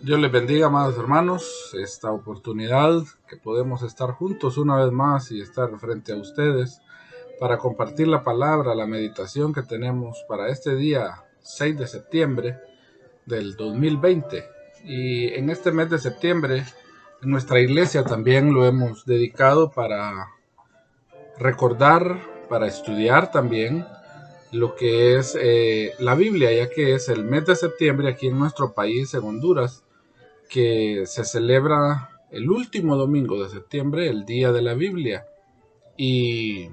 Dios les bendiga, amados hermanos, esta oportunidad que podemos estar juntos una vez más y estar frente a ustedes para compartir la palabra, la meditación que tenemos para este día 6 de septiembre del 2020. Y en este mes de septiembre, en nuestra iglesia también lo hemos dedicado para recordar, para estudiar también lo que es la Biblia, ya que es el mes de septiembre aquí en nuestro país, en Honduras, que se celebra el último domingo de septiembre, el Día de la Biblia. Y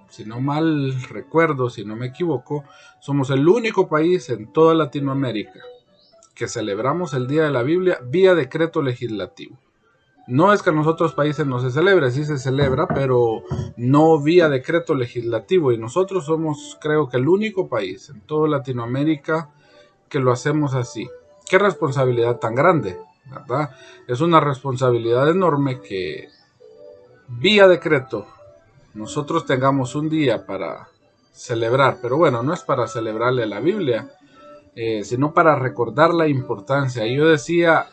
si no mal recuerdo, si no me equivoco, somos el único país en toda Latinoamérica que celebramos el Día de la Biblia vía decreto legislativo. No es que en los otros países no se celebre, sí se celebra, pero no vía decreto legislativo. Y nosotros somos, creo que, el único país en toda Latinoamérica que lo hacemos así. Qué responsabilidad tan grande, ¿verdad? Es una responsabilidad enorme que vía decreto nosotros tengamos un día para celebrar. Pero bueno, no es para celebrarle la Biblia, sino para recordar la importancia. Yo decía,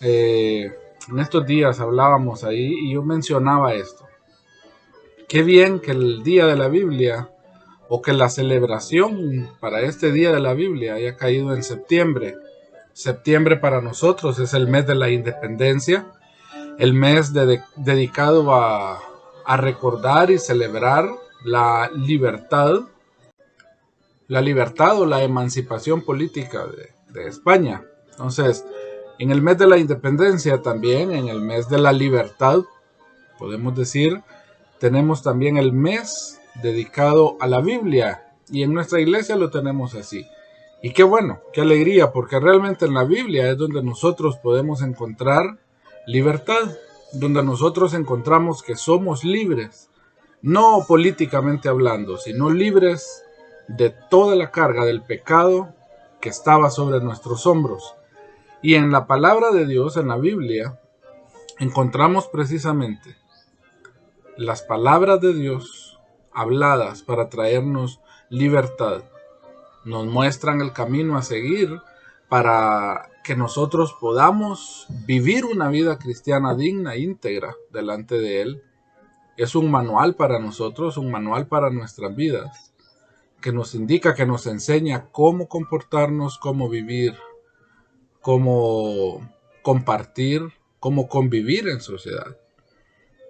en estos días hablábamos ahí y yo mencionaba esto. Qué bien que el día de la Biblia o que la celebración para este día de la Biblia haya caído en septiembre. Septiembre para nosotros es el mes de la independencia, el mes dedicado a recordar y celebrar la libertad o la emancipación política de España. Entonces, en el mes de la independencia también, en el mes de la libertad, podemos decir, tenemos también el mes dedicado a la Biblia y en nuestra iglesia lo tenemos así. Y qué bueno, qué alegría, porque realmente en la Biblia es donde nosotros podemos encontrar libertad, donde nosotros encontramos que somos libres, no políticamente hablando, sino libres de toda la carga del pecado que estaba sobre nuestros hombros. Y en la palabra de Dios, en la Biblia, encontramos precisamente las palabras de Dios habladas para traernos libertad. Nos muestran el camino a seguir para que nosotros podamos vivir una vida cristiana digna, íntegra delante de Él. Es un manual para nosotros, un manual para nuestras vidas, que nos indica, que nos enseña cómo comportarnos, cómo vivir, cómo compartir, cómo convivir en sociedad.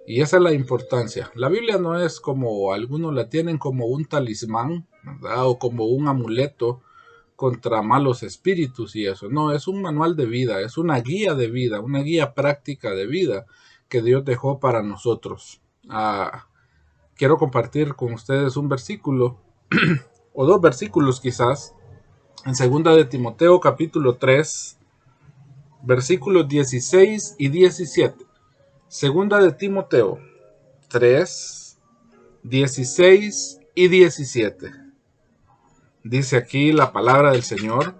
Y esa es la importancia. La Biblia no es como algunos la tienen como un talismán, ¿verdad? O como un amuleto contra malos espíritus y eso. No, es un manual de vida, es una guía de vida, una guía práctica de vida que Dios dejó para nosotros. Quiero compartir con ustedes un versículo, o dos versículos quizás, en 2 de Timoteo capítulo 3, versículos 16 y 17. Segunda de Timoteo 3, 16 y 17. Dice aquí la palabra del Señor: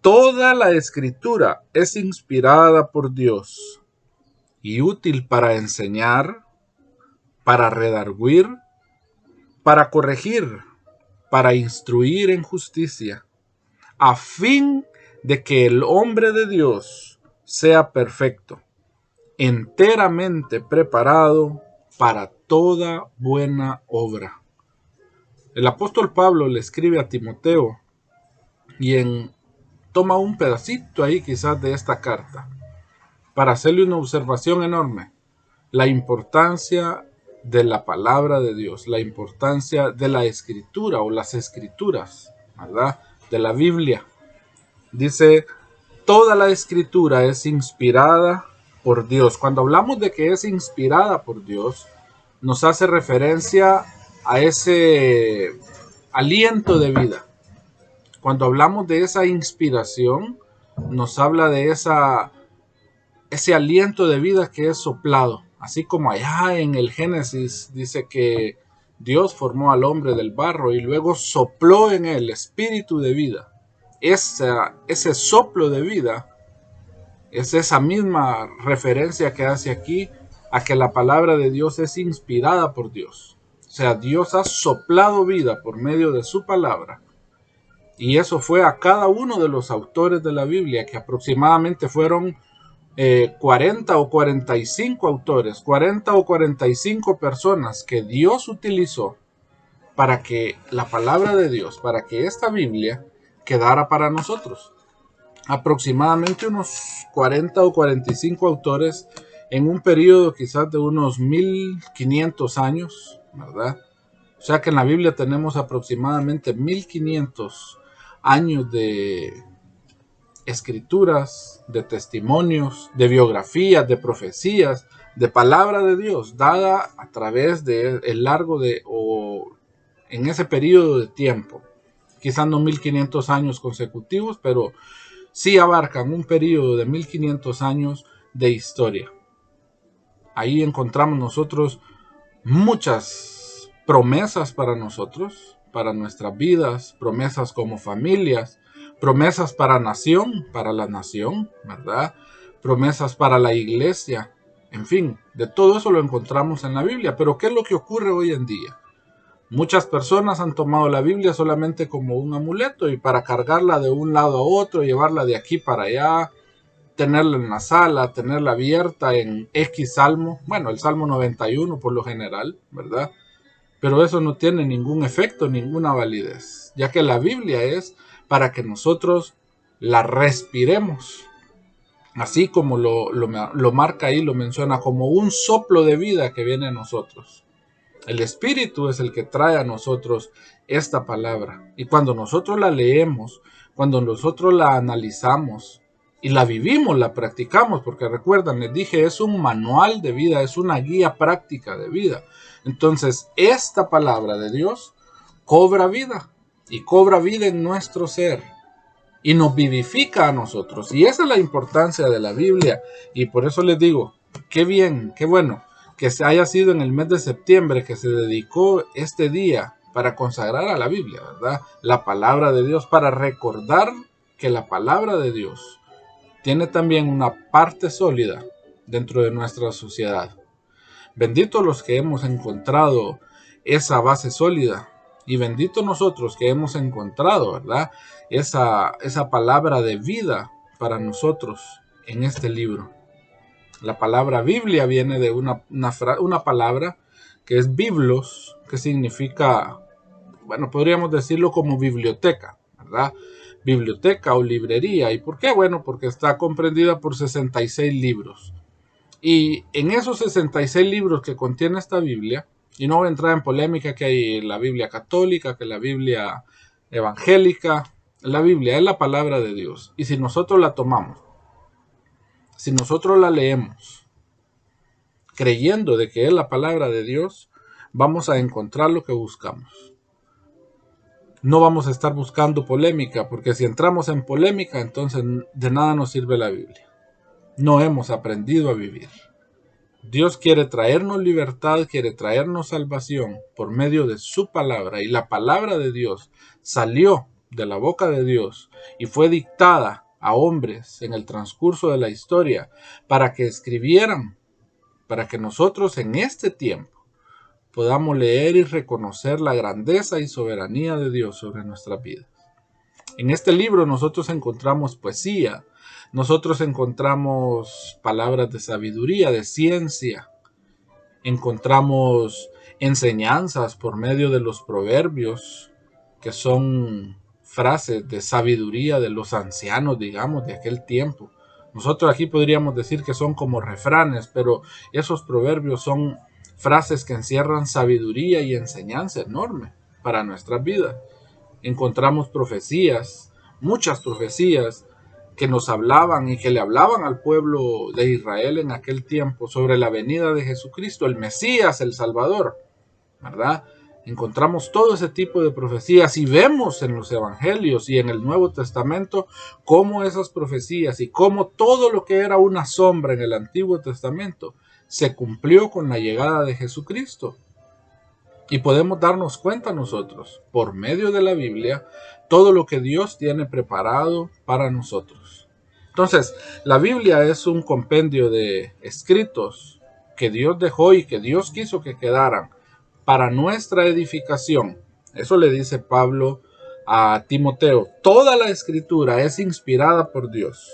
toda la escritura es inspirada por Dios y útil para enseñar, para redarguir, para corregir, para instruir en justicia, a fin de que el hombre de Dios sea perfecto, enteramente preparado para toda buena obra. El apóstol Pablo le escribe a Timoteo y toma un pedacito ahí quizás de esta carta para hacerle una observación enorme: la importancia de la palabra de Dios, la importancia de la escritura o las escrituras, ¿verdad? De la Biblia. Dice, toda la escritura es inspirada por Dios. Cuando hablamos de que es inspirada por Dios, nos hace referencia a ese aliento de vida. Cuando hablamos de esa inspiración, nos habla de ese aliento de vida que es soplado. Así como allá en el Génesis dice que Dios formó al hombre del barro y luego sopló en él espíritu de vida. Ese soplo de vida es esa misma referencia que hace aquí a que la palabra de Dios es inspirada por Dios. O sea, Dios ha soplado vida por medio de su palabra. Y eso fue a cada uno de los autores de la Biblia, que aproximadamente fueron 40 o 45 autores, 40 o 45 personas que Dios utilizó para que la palabra de Dios, para que esta Biblia quedara para nosotros. Aproximadamente unos 40 o 45 autores en un periodo quizás de unos 1500 años, ¿verdad? O sea que en la Biblia tenemos aproximadamente 1500 años de escrituras, de testimonios, de biografías, de profecías, de palabra de Dios dada a través de el largo de o en ese periodo de tiempo. Quizás no 1500 años consecutivos, pero sí abarcan un periodo de 1500 años de historia. Ahí encontramos nosotros muchas promesas para nosotros, para nuestras vidas, promesas como familias, promesas para la nación, ¿verdad? Promesas para la iglesia, en fin, de todo eso lo encontramos en la Biblia. Pero ¿qué es lo que ocurre hoy en día? Muchas personas han tomado la Biblia solamente como un amuleto y para cargarla de un lado a otro, llevarla de aquí para allá, tenerla en la sala, tenerla abierta en X salmo, bueno, el Salmo 91 por lo general, ¿verdad? Pero eso no tiene ningún efecto, ninguna validez, ya que la Biblia es para que nosotros la respiremos, así como lo marca ahí, lo menciona como un soplo de vida que viene a nosotros. El Espíritu es el que trae a nosotros esta palabra. Y cuando nosotros la leemos, cuando nosotros la analizamos y la vivimos, la practicamos, porque recuerdan, les dije, es un manual de vida, es una guía práctica de vida. Entonces, esta palabra de Dios cobra vida y cobra vida en nuestro ser y nos vivifica a nosotros. Y esa es la importancia de la Biblia. Y por eso les digo, qué bien, qué bueno que se haya sido en el mes de septiembre que se dedicó este día para consagrar a la Biblia, ¿verdad? La palabra de Dios, para recordar que la palabra de Dios tiene también una parte sólida dentro de nuestra sociedad. Benditos los que hemos encontrado esa base sólida y benditos nosotros que hemos encontrado, ¿verdad? Esa palabra de vida para nosotros en este libro. La palabra Biblia viene de una palabra que es biblos, que significa, bueno, podríamos decirlo como biblioteca, ¿verdad? Biblioteca o librería. ¿Y por qué? Bueno, porque está comprendida por 66 libros. Y en esos 66 libros que contiene esta Biblia, y no voy a entrar en polémica que hay la Biblia católica, que la Biblia evangélica, la Biblia es la palabra de Dios. Y si nosotros la tomamos, si nosotros la leemos, creyendo de que es la palabra de Dios, vamos a encontrar lo que buscamos. No vamos a estar buscando polémica, porque si entramos en polémica, entonces de nada nos sirve la Biblia. No hemos aprendido a vivir. Dios quiere traernos libertad, quiere traernos salvación por medio de su palabra. Y la palabra de Dios salió de la boca de Dios y fue dictada a hombres en el transcurso de la historia para que escribieran, para que nosotros en este tiempo podamos leer y reconocer la grandeza y soberanía de Dios sobre nuestras vidas. En este libro nosotros encontramos poesía, nosotros encontramos palabras de sabiduría, de ciencia, encontramos enseñanzas por medio de los proverbios, que son frases de sabiduría de los ancianos, digamos, de aquel tiempo. Nosotros aquí podríamos decir que son como refranes, pero esos proverbios son frases que encierran sabiduría y enseñanza enorme para nuestras vidas. Encontramos profecías, muchas profecías que nos hablaban y que le hablaban al pueblo de Israel en aquel tiempo sobre la venida de Jesucristo, el Mesías, el Salvador, ¿verdad? Encontramos todo ese tipo de profecías y vemos en los evangelios y en el Nuevo Testamento cómo esas profecías y cómo todo lo que era una sombra en el Antiguo Testamento se cumplió con la llegada de Jesucristo. Y podemos darnos cuenta nosotros, por medio de la Biblia, todo lo que Dios tiene preparado para nosotros. Entonces, la Biblia es un compendio de escritos que Dios dejó y que Dios quiso que quedaran para nuestra edificación. Eso le dice Pablo a Timoteo, toda la escritura es inspirada por Dios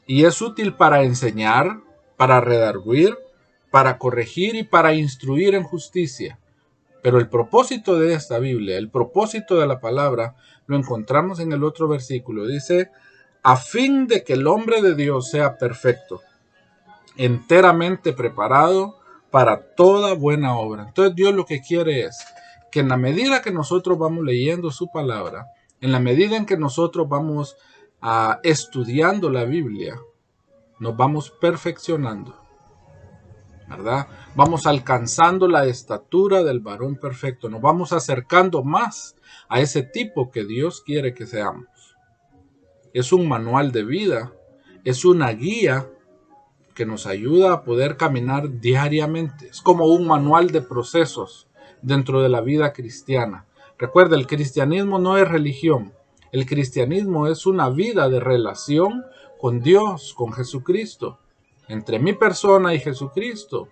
y es útil para enseñar, para redarguir, para corregir y para instruir en justicia. Pero el propósito de esta Biblia, el propósito de la palabra, lo encontramos en el otro versículo. Dice, a fin de que el hombre de Dios sea perfecto, enteramente preparado para toda buena obra. Entonces Dios lo que quiere es que en la medida que nosotros vamos leyendo su palabra, en la medida en que nosotros vamos estudiando la Biblia, nos vamos perfeccionando, ¿verdad? Vamos alcanzando la estatura del varón perfecto, nos vamos acercando más a ese tipo que Dios quiere que seamos. Es un manual de vida, es una guía que nos ayuda a poder caminar diariamente. Es como un manual de procesos dentro de la vida cristiana. Recuerda, el cristianismo no es religión. El cristianismo es una vida de relación con Dios, con Jesucristo. Entre mi persona y Jesucristo.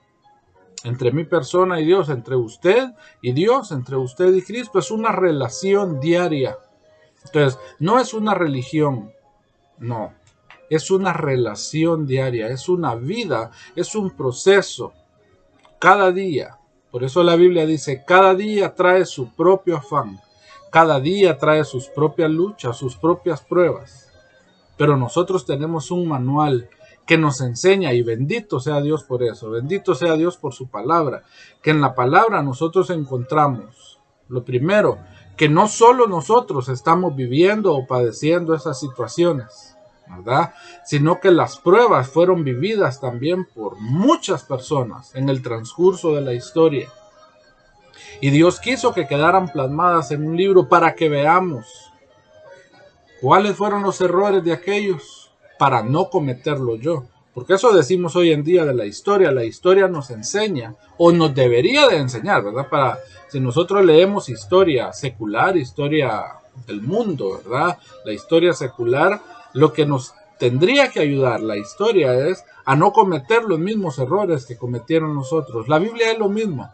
Entre mi persona y Dios. Entre usted y Dios. Entre usted y Cristo. Es una relación diaria. Entonces, no es una religión. No. Es una relación diaria, es una vida, es un proceso. Cada día. Por eso la Biblia dice, cada día trae su propio afán. Cada día trae sus propias luchas, sus propias pruebas. Pero nosotros tenemos un manual que nos enseña, y bendito sea Dios por eso. Bendito sea Dios por su palabra. Que en la palabra nosotros encontramos, lo primero, que no solo nosotros estamos viviendo o padeciendo esas situaciones, ¿verdad? Sino que las pruebas fueron vividas también por muchas personas en el transcurso de la historia. Y Dios quiso que quedaran plasmadas en un libro para que veamos cuáles fueron los errores de aquellos para no cometerlo yo. Porque eso decimos hoy en día de la historia nos enseña, o nos debería de enseñar, ¿verdad? Si nosotros leemos historia secular, historia del mundo, ¿verdad? La historia secular, lo que nos tendría que ayudar la historia es a no cometer los mismos errores que cometieron nosotros. La Biblia es lo mismo.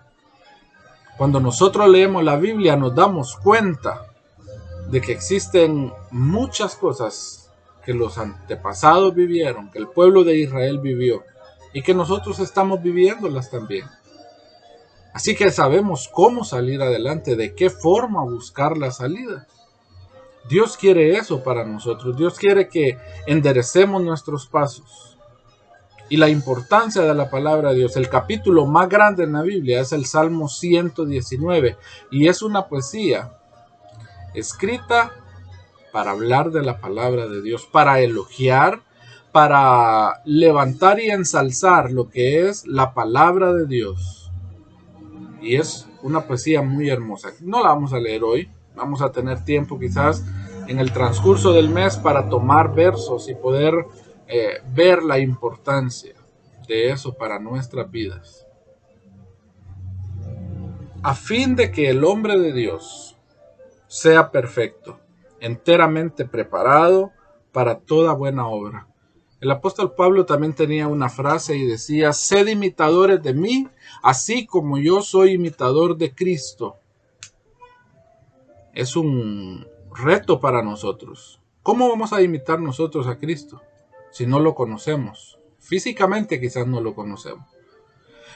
Cuando nosotros leemos la Biblia nos damos cuenta de que existen muchas cosas que los antepasados vivieron, que el pueblo de Israel vivió y que nosotros estamos viviéndolas también. Así que sabemos cómo salir adelante, de qué forma buscar la salida. Dios quiere eso para nosotros. Dios quiere que enderecemos nuestros pasos. Y la importancia de la palabra de Dios, el capítulo más grande en la Biblia es el Salmo 119 y es una poesía escrita para hablar de la palabra de Dios, para elogiar, para levantar y ensalzar lo que es la palabra de Dios. Y es una poesía muy hermosa. No la vamos a leer hoy, vamos a tener tiempo quizás en el transcurso del mes para tomar versos y poder ver la importancia de eso para nuestras vidas. A fin de que el hombre de Dios sea perfecto, enteramente preparado para toda buena obra. El apóstol Pablo también tenía una frase y decía, sed imitadores de mí, así como yo soy imitador de Cristo. Es un reto para nosotros. ¿Cómo vamos a imitar nosotros a Cristo si no lo conocemos? Físicamente quizás no lo conocemos,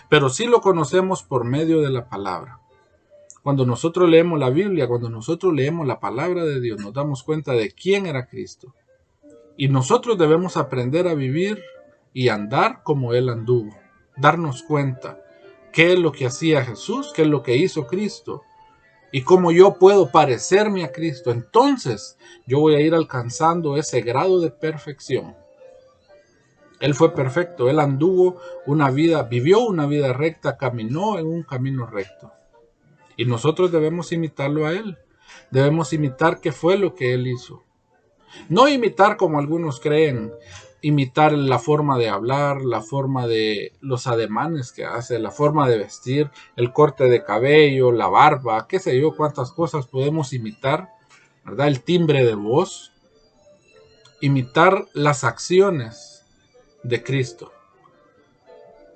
pero sí lo conocemos por medio de la palabra. Cuando nosotros leemos la Biblia, cuando nosotros leemos la palabra de Dios, nos damos cuenta de quién era Cristo. Y nosotros debemos aprender a vivir y andar como Él anduvo. Darnos cuenta qué es lo que hacía Jesús, qué es lo que hizo Cristo. Y cómo yo puedo parecerme a Cristo. Entonces yo voy a ir alcanzando ese grado de perfección. Él fue perfecto, Él anduvo una vida, vivió una vida recta, caminó en un camino recto. Y nosotros debemos imitarlo a Él. Debemos imitar qué fue lo que Él hizo. No imitar como algunos creen, imitar la forma de hablar, la forma de los ademanes que hace, la forma de vestir, el corte de cabello, la barba, qué sé yo, cuántas cosas podemos imitar, ¿verdad? El timbre de voz. Imitar las acciones de Cristo.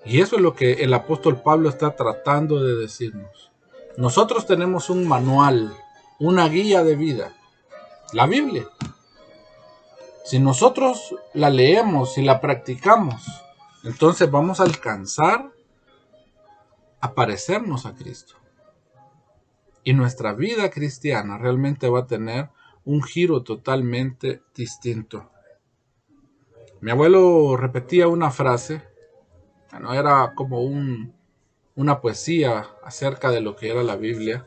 Y eso es lo que el apóstol Pablo está tratando de decirnos. Nosotros tenemos un manual, una guía de vida, La Biblia. Si nosotros la leemos y la practicamos, entonces vamos a alcanzar a parecernos a Cristo. Y nuestra vida cristiana realmente va a tener un giro totalmente distinto. Mi abuelo repetía una frase, bueno, era como una poesía acerca de lo que era la Biblia,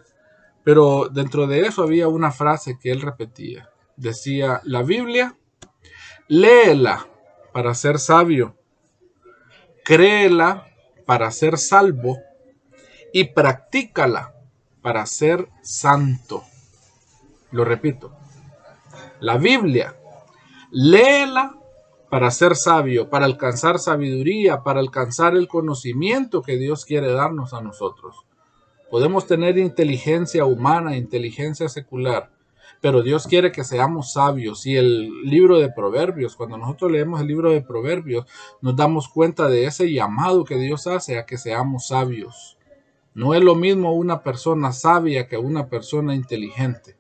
pero dentro de eso había una frase que él repetía. Decía, la Biblia, léela para ser sabio, créela para ser salvo y practícala para ser santo. Lo repito, la Biblia, léela para ser sabio, para alcanzar sabiduría, para alcanzar el conocimiento que Dios quiere darnos a nosotros. Podemos tener inteligencia humana, inteligencia secular, pero Dios quiere que seamos sabios. Y el libro de Proverbios, cuando nosotros leemos el libro de Proverbios, nos damos cuenta de ese llamado que Dios hace a que seamos sabios. No es lo mismo una persona sabia que una persona inteligente.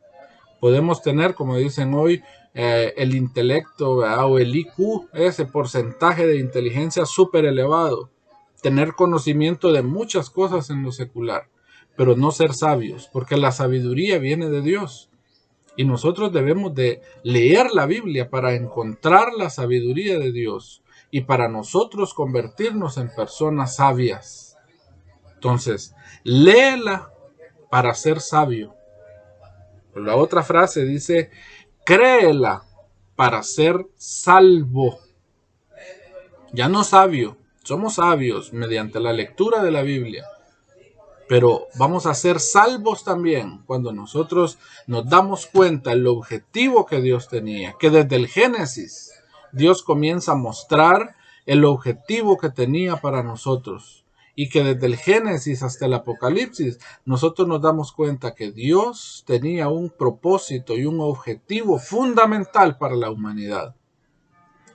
Podemos tener, como dicen hoy, el intelecto, ¿verdad? O el IQ, ese porcentaje de inteligencia súper elevado. Tener conocimiento de muchas cosas en lo secular, pero no ser sabios, porque la sabiduría viene de Dios. Y nosotros debemos de leer la Biblia para encontrar la sabiduría de Dios y para nosotros convertirnos en personas sabias. Entonces, léela para ser sabio. La otra frase dice, créela para ser salvo. Ya no sabio, somos sabios mediante la lectura de la Biblia, pero vamos a ser salvos también cuando nosotros nos damos cuenta del objetivo que Dios tenía, que desde el Génesis Dios comienza a mostrar el objetivo que tenía para nosotros. Y que desde el Génesis hasta el Apocalipsis nosotros nos damos cuenta que Dios tenía un propósito y un objetivo fundamental para la humanidad.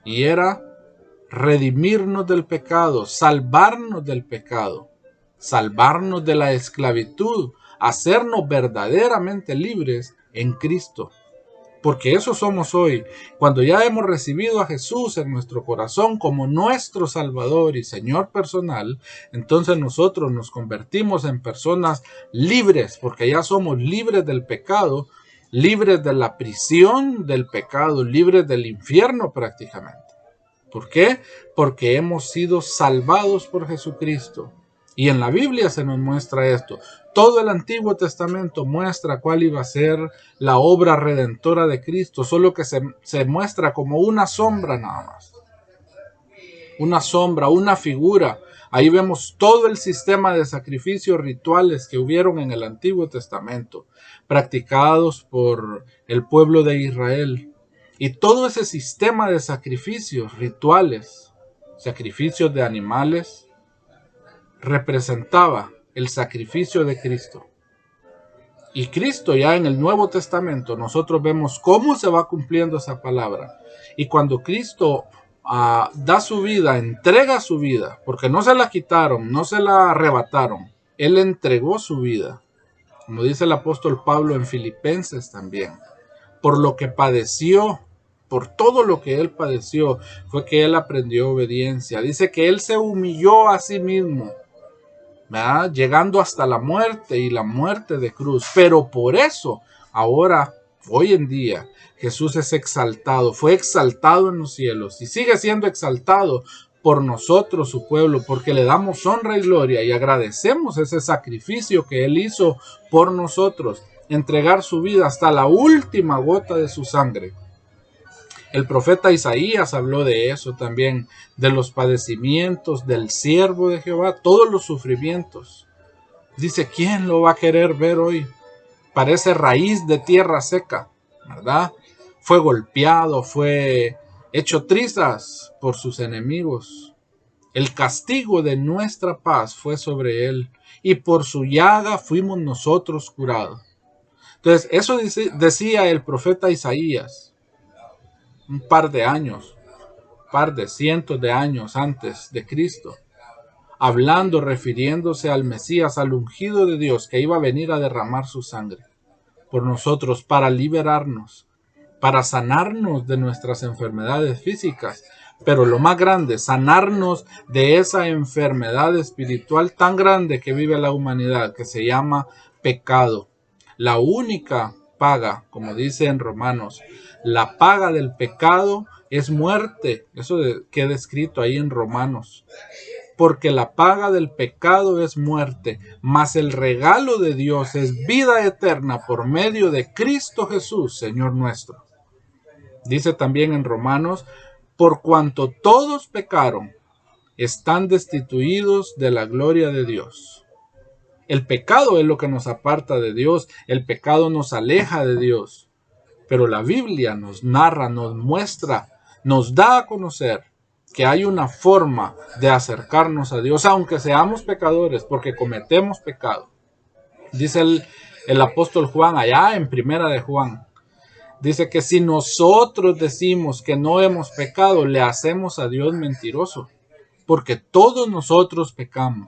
Y era redimirnos del pecado, salvarnos del pecado, salvarnos de la esclavitud, hacernos verdaderamente libres en Cristo. Porque eso somos hoy. Cuando ya hemos recibido a Jesús en nuestro corazón como nuestro Salvador y Señor personal, entonces nosotros nos convertimos en personas libres, porque ya somos libres del pecado, libres de la prisión del pecado, libres del infierno prácticamente. ¿Por qué? Porque hemos sido salvados por Jesucristo. Y en la Biblia se nos muestra esto. Todo el Antiguo Testamento muestra cuál iba a ser la obra redentora de Cristo, solo que se muestra como una sombra nada más. Una sombra, una figura. Ahí vemos todo el sistema de sacrificios rituales que hubieron en el Antiguo Testamento, practicados por el pueblo de Israel. Y todo ese sistema de sacrificios rituales, sacrificios de animales, representaba el sacrificio de Cristo. Y Cristo ya en el Nuevo Testamento nosotros vemos cómo se va cumpliendo esa palabra. Y cuando Cristo da su vida, entrega su vida, porque no se la quitaron, no se la arrebataron, Él entregó su vida, como dice el apóstol Pablo en Filipenses también, por lo que padeció, por todo lo que Él padeció, fue que Él aprendió obediencia. Dice que Él se humilló a sí mismo, ¿verdad? Llegando hasta la muerte y la muerte de cruz. Pero por eso, ahora, hoy en día, Jesús es exaltado, fue exaltado en los cielos y sigue siendo exaltado por nosotros, su pueblo, porque le damos honra y gloria y agradecemos ese sacrificio que Él hizo por nosotros, entregar su vida hasta la última gota de su sangre. El profeta Isaías habló de eso también, de los padecimientos del siervo de Jehová, todos los sufrimientos. Dice, ¿quién lo va a querer ver hoy? Parece raíz de tierra seca, ¿verdad? Fue golpeado, fue hecho trizas por sus enemigos. El castigo de nuestra paz fue sobre él, y por su llaga fuimos nosotros curados. Entonces, eso decía el profeta Isaías un par de cientos de años antes de Cristo, hablando, refiriéndose al Mesías, al ungido de Dios que iba a venir a derramar su sangre por nosotros para liberarnos. para sanarnos de nuestras enfermedades físicas, pero lo más grande, sanarnos de esa enfermedad espiritual tan grande que vive la humanidad, que se llama pecado. La única paga, como dice en Romanos, la paga del pecado es muerte. Eso queda escrito ahí en Romanos. Porque la paga del pecado es muerte, mas el regalo de Dios es vida eterna por medio de Cristo Jesús, Señor nuestro. Dice también en Romanos, por cuanto todos pecaron, están destituidos de la gloria de Dios. El pecado es lo que nos aparta de Dios, el pecado nos aleja de Dios. Pero la Biblia nos narra, nos muestra, nos da a conocer que hay una forma de acercarnos a Dios, aunque seamos pecadores, porque cometemos pecado. Dice el apóstol Juan allá en Primera de Juan, dice que si nosotros decimos que no hemos pecado, le hacemos a Dios mentiroso, porque todos nosotros pecamos.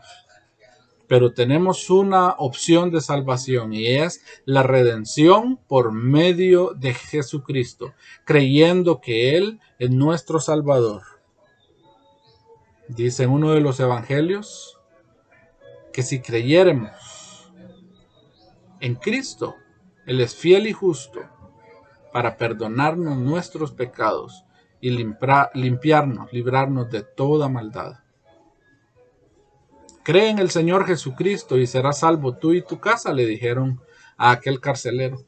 Pero tenemos una opción de salvación y es la redención por medio de Jesucristo, creyendo que Él es nuestro Salvador. Dice en uno de los evangelios que si creyéremos en Cristo, Él es fiel y justo para perdonarnos nuestros pecados y limpiarnos, librarnos de toda maldad. Cree en el Señor Jesucristo y serás salvo tú y tu casa, le dijeron a aquel carcelero.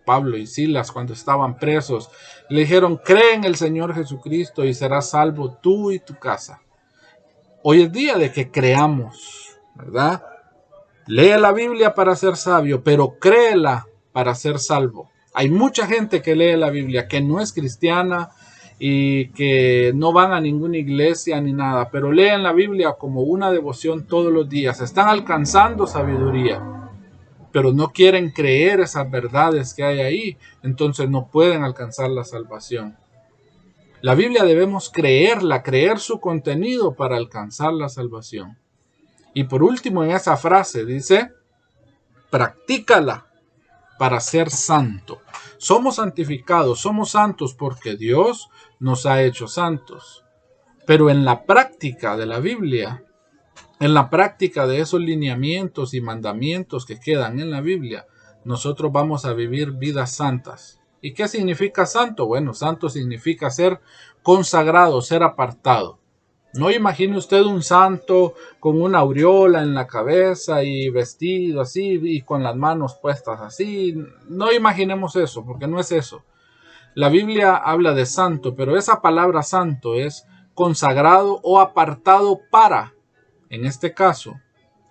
Pablo y Silas, cuando estaban presos, le dijeron, cree en el Señor Jesucristo y serás salvo tú y tu casa. Hoy es día de que creamos, ¿verdad? Lee la Biblia para ser sabio, pero créela para ser salvo. Hay mucha gente que lee la Biblia, que no es cristiana y que no van a ninguna iglesia ni nada, pero leen la Biblia como una devoción todos los días. Están alcanzando sabiduría, pero no quieren creer esas verdades que hay ahí, entonces no pueden alcanzar la salvación. La Biblia debemos creerla, creer su contenido para alcanzar la salvación. Y por último, en esa frase dice, practícala para ser santo. Somos santificados, somos santos porque Dios nos ha hecho santos. Pero en la práctica de la Biblia, en la práctica de esos lineamientos y mandamientos que quedan en la Biblia, nosotros vamos a vivir vidas santas. ¿Y qué significa santo? Bueno, santo significa ser consagrado, ser apartado. No imagine usted un santo con una aureola en la cabeza y vestido así y con las manos puestas así. No imaginemos eso, porque no es eso. La Biblia habla de santo, pero esa palabra santo es consagrado o apartado para, en este caso,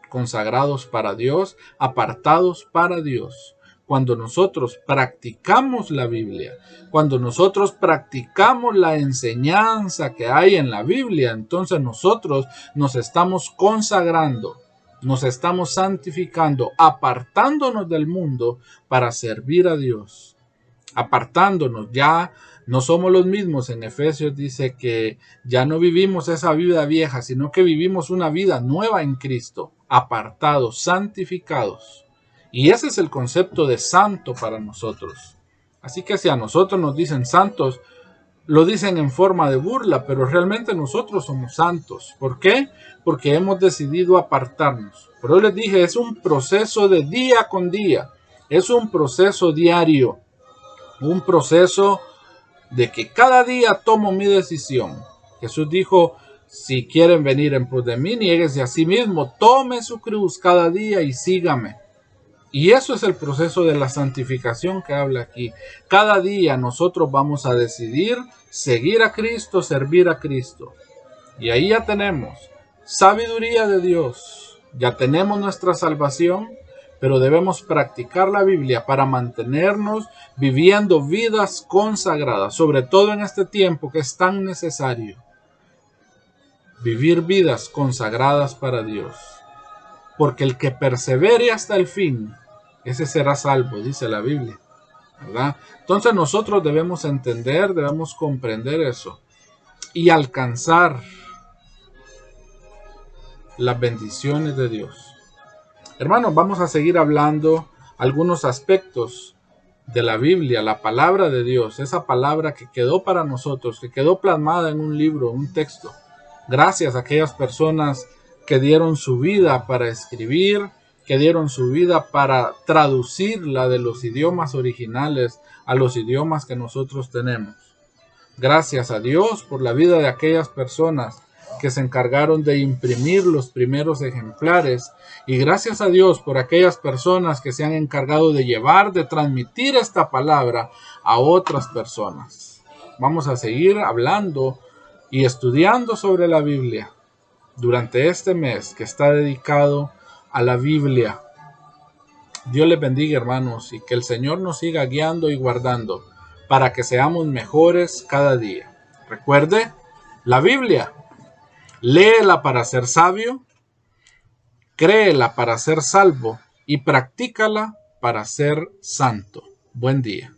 consagrados para Dios, apartados para Dios. Cuando nosotros practicamos la Biblia, cuando nosotros practicamos la enseñanza que hay en la Biblia, entonces nosotros nos estamos consagrando, nos estamos santificando, apartándonos del mundo para servir a Dios. Apartándonos, ya no somos los mismos. En Efesios dice que ya no vivimos esa vida vieja, sino que vivimos una vida nueva en Cristo, apartados, santificados. Y ese es el concepto de santo para nosotros. Así que si a nosotros nos dicen santos, lo dicen en forma de burla, pero realmente nosotros somos santos. ¿Por qué? Porque hemos decidido apartarnos. Pero les dije, es un proceso de día con día, es un proceso diario. Un proceso de que cada día tomo mi decisión. Jesús dijo, si quieren venir en pos de mí, niéguese a sí mismo, tome su cruz cada día y sígame. Y eso es el proceso de la santificación que habla aquí. Cada día nosotros vamos a decidir seguir a Cristo, servir a Cristo. Y ahí ya tenemos sabiduría de Dios, ya tenemos nuestra salvación, pero debemos practicar la Biblia para mantenernos viviendo vidas consagradas, sobre todo en este tiempo que es tan necesario. Vivir vidas consagradas para Dios. Porque el que persevere hasta el fin, ese será salvo, dice la Biblia, ¿verdad? Entonces nosotros debemos entender, debemos comprender eso y alcanzar las bendiciones de Dios. Hermanos, vamos a seguir hablando algunos aspectos de la Biblia, la palabra de Dios, esa palabra que quedó para nosotros, que quedó plasmada en un libro, un texto. Gracias a aquellas personas que dieron su vida para escribir, que dieron su vida para traducirla de los idiomas originales a los idiomas que nosotros tenemos. Gracias a Dios por la vida de aquellas personas que se encargaron de imprimir los primeros ejemplares, y gracias a Dios por aquellas personas que se han encargado de llevar, de transmitir esta palabra a otras personas. Vamos a seguir hablando y estudiando sobre la Biblia durante este mes que está dedicado a la Biblia. Dios les bendiga, hermanos, y que el Señor nos siga guiando y guardando para que seamos mejores cada día. Recuerde, la Biblia, léela para ser sabio, créela para ser salvo y practícala para ser santo. Buen día.